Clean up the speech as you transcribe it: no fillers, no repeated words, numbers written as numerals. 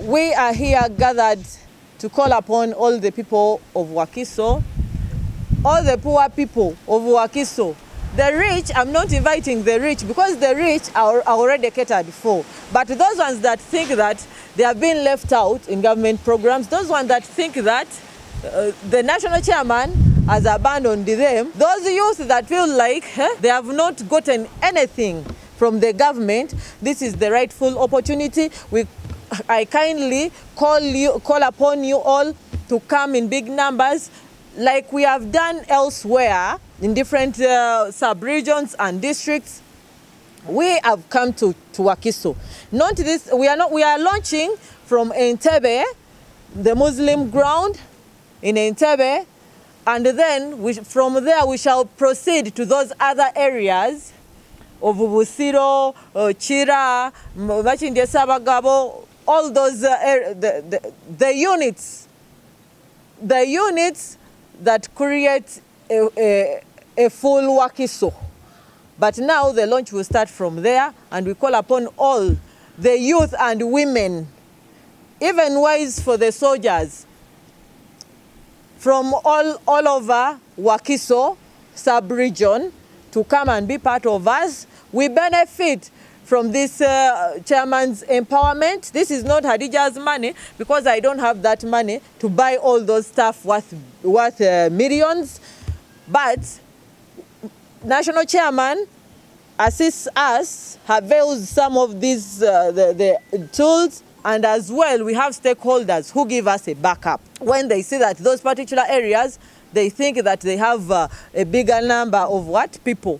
We are here gathered to call upon all the people of Wakiso, all the poor people of Wakiso. The rich, I'm not inviting the rich because the rich are already catered for. But those ones that think that they have been left out in government programs, those ones that think that the national chairman has abandoned them, those youth that feel like they have not gotten anything from the government, this is the rightful opportunity. I kindly call upon you all to come in big numbers like we have done elsewhere in different sub-regions and districts. We have come to Wakiso. We are launching from Entebbe, the Muslim ground in Entebbe, and then from there we shall proceed to those other areas of Busiro, Chira, Machinde Sabagabo, all those the units that create a full Wakiso. But now the launch will start from there, and we call upon all the youth and women, even wise for the soldiers, from all over Wakiso sub-region to come and be part of us. We benefit from this chairman's empowerment. This is not Hadija's money, because I don't have that money to buy all those stuff worth millions. But national chairman assists us, avails some of these the tools, and as well we have stakeholders who give us a backup. When they see that those particular areas, they think that they have a bigger number of people